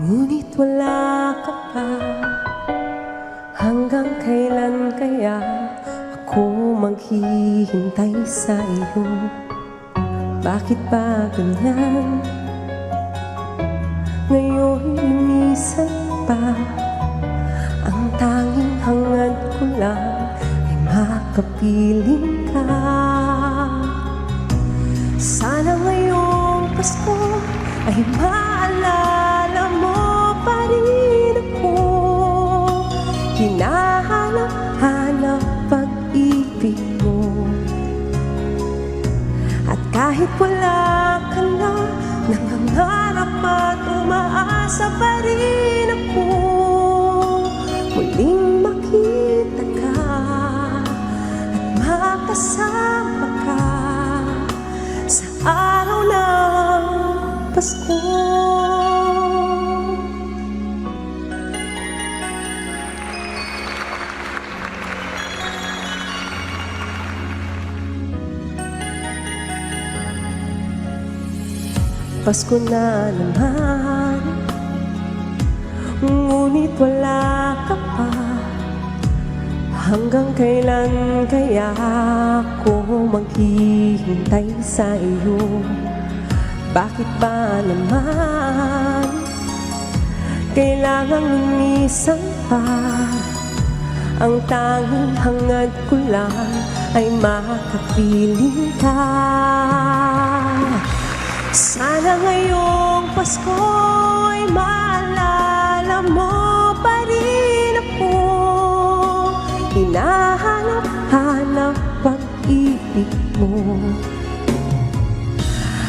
Ngunit wala ka pa. Hanggang kailan kaya ako maghihintay sa iyo? Bakit ba ganyan? Ngayon lumisan pa. Ang tanging hangad ko lang ay makapiling ka. Sana ngayong Pasko ay maalala mo pa rin ako. Hinahanap-hanap pag-ibig mo. At kahit wala ka na, nangangarap at umaasa pa rin ako. Muling makita ka at makasama ka sa araw ng Pasko. Pasko na naman, ngunit wala ka pa. Hanggang kailan kaya ako maghihintay sa iyo? Bakit ba naman kailangang lumisan pa? Ang tanging hangad ko lang ay makapiling ka. Sana ngayong Pasko ay maalala mo pa rin ako. Hinahanap-hanap pag-ibig mo.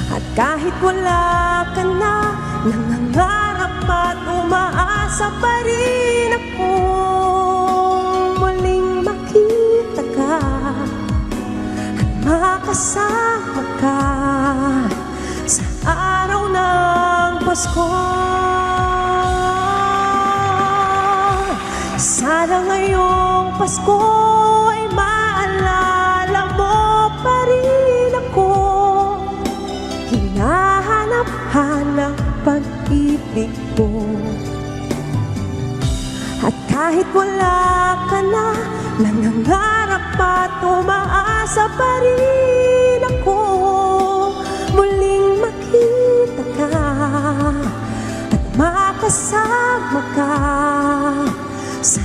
At kahit wala ka na, nangangarap at umaasa pa rin ako. Muling makita ka at makasama ka sa araw ng Pasko. Sana ngayong Pasko ay maalala mo pa rin ako. Hinahanap-hanap pag-ibig mo. At kahit wala ka na, nangangarap at umaasa pa rin ako. Muling makita ka at makasama ka sa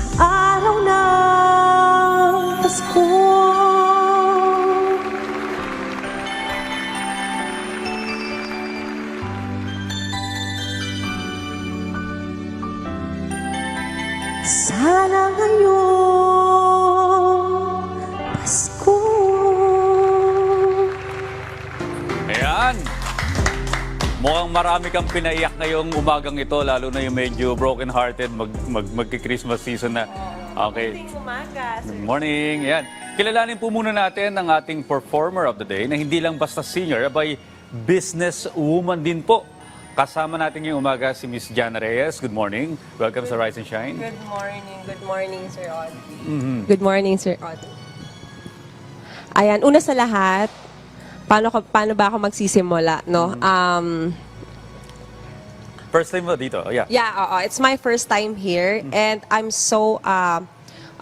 araw ng Pasko. Sana ngayong Pasko. Ayan. Mukhang marami kang pinaiyak ngayong umagang ito, lalo na yung medyo broken-hearted, magki-Christmas season na. Okay. Good morning. Ayan. Kilalanin po muna natin ang ating performer of the day na hindi lang basta singer, abay business woman din po. Kasama natin ngayong umaga si Miss Jana Reyes. Good morning. Welcome sa Rise and Shine. Good morning. Good morning, Sir Audrey. Good morning, Sir Audrey. Ayan, una sa lahat, paano ba ako magsisimula, no? First time mo dito? Yeah. Yeah, it's my first time here and I'm so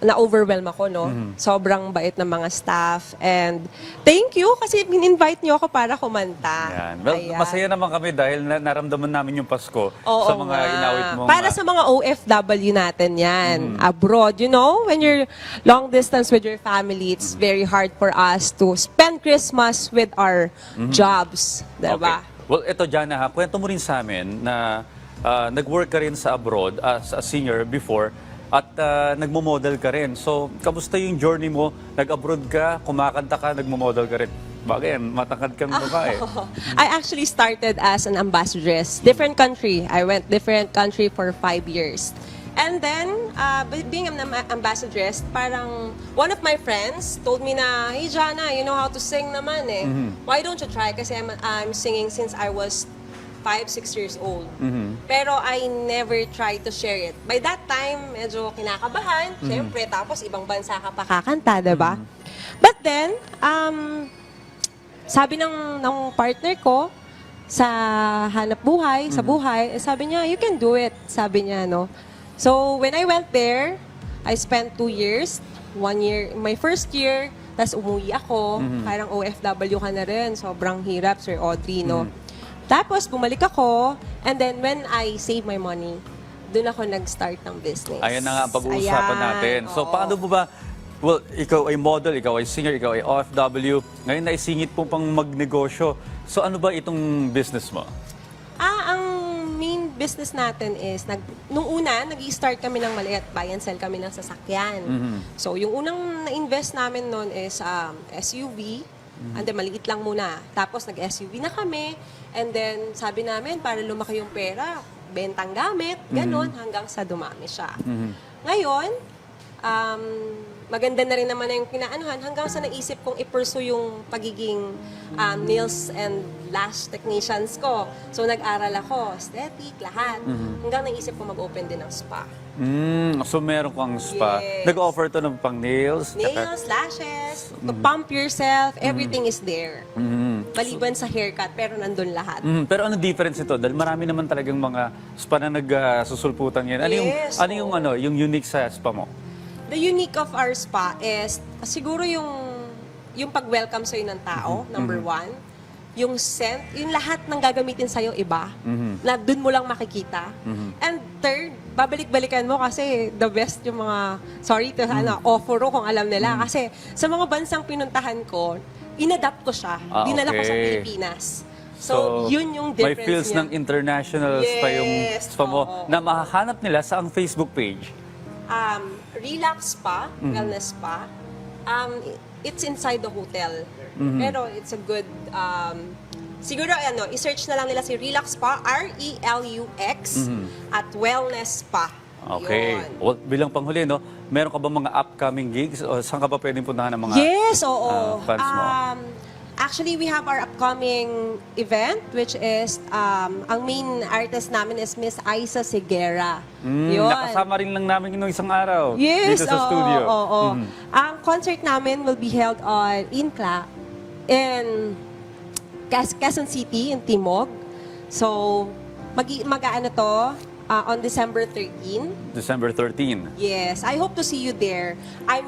na-overwhelm ako, no? Sobrang bait ng mga staff and thank you kasi in-invite niyo ako para kumanta. Ayan. Well, Ayan. masaya naman kami dahil naramdaman namin yung Pasko Oo sa mga nga. inawit mong... Para sa mga OFW natin yan, abroad. You know, when you're long distance with your family, it's very hard for us to spend Christmas with our jobs. Diba? Okay. Well, ito, Jana, kwento mo rin sa amin na nag-work ka rin sa abroad as a singer before at nagmo-model ka rin. So, kamusta yung journey mo? Nag-abroad ka, kumakanta ka, nagmo-model ka rin. Bagay, matangkad kang babae. I actually started as an ambassadress. Different country. I went different country for 5 years. And then, being an ambassadress, parang one of my friends told me na, hey Jana, you know how to sing naman eh. Why don't you try? Kasi I'm singing since I was 5, 6 years old. Pero I never tried to share it. By that time, medyo kinakabahan. Siyempre, tapos ibang bansa ka pa kakanta, diba? But then, sabi ng partner ko, sa hanap buhay, sa buhay. Sabi niya, you can do it, sabi niya, no? So, when I went there, I spent 2 years. 1 year, my first year, tas umuwi ako. Parang OFW ka na rin. Sobrang hirap, Sir Audrey, no? Tapos, bumalik ako. And then, when I save my money, doon ako nag-start ng business. Ayan na nga ang pag-uusapan Ayan, natin. So, oo. paano mo ba, well, ikaw ay model, ikaw ay singer, ikaw ay OFW. Ngayon naisingit po pang magnegosyo. So, ano ba itong business mo? Ang main business natin is, nung una, nag-i-start kami ng maliit, buy and sell kami ng sasakyan. So, yung unang na-invest namin noon is SUV. And then, maliit lang muna. Tapos, nag-SUV na kami. And then, sabi namin, para lumaki yung pera, bentang gamit, ganon, hanggang sa dumami siya. Ngayon, maganda na rin naman na yung pinaanuhan hanggang sa naisip kong i-pursue yung pagiging nails and lash technicians ko. So, nag-aral ako, aesthetic, lahat. Hanggang naisip ko mag-open din ng spa. So, meron kang spa. Yes. Nag-offer to ng pang nails? Nails, lashes, to pump yourself, everything is there. Maliban sa haircut, pero nandun lahat. Pero ano difference ito? Dahil marami naman talagang mga spa na nagsusulputan yan. Ano Yes, yung unique sa spa mo? The unique of our spa is siguro yung pag-welcome sa'yo ng tao, number one. Yung scent, yung lahat ng gagamitin sa'yo iba, na dun mo lang makikita. And third, babalik-balikan mo kasi the best yung mga, sorry to offer kung alam nila. Kasi sa mga bansang pinuntahan ko, inadapt ko siya. Dinala ko sa Okay. Pilipinas. So, yun yung difference may feels niya. ng international spa yung Yes, spa mo oo. na mahahanap nila sa ang Facebook page. Relax Spa, Wellness Spa. It's inside the hotel. Pero it's a good, siguro i-search na lang nila si Relax Spa, RELUX, at Wellness Spa. Okay. Yun. Well, bilang panghuli, no, meron ka ba mga upcoming gigs o saan ka ba pwedeng puntahan ng mga Yes, oo. fans mo? Actually, we have our upcoming event, which is, ang main artist namin is Miss Aiza Seguera. Yun. Nakasama rin lang namin nung isang araw Yes, dito sa studio. Oo. Ang concert namin will be held in Quezon City, in Timog. So, mag-aano to on December 13. December 13. Yes, I hope to see you there. I'm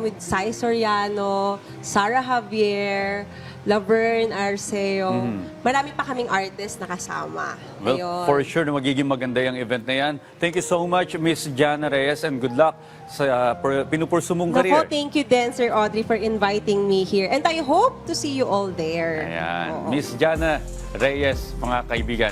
with Sai Soriano, Sarah Javier, Laverne Arceo. Marami pa kaming artist na kasama. Well, Ayun. for sure na magiging maganda yung event na yan. Thank you so much, Miss Jana Reyes, and good luck sa pinupursu mong Nako, career. thank you din, Sir Audrey, for inviting me here. And I hope to see you all there. Ayan. Oo. Miss Jana Reyes, mga kaibigan.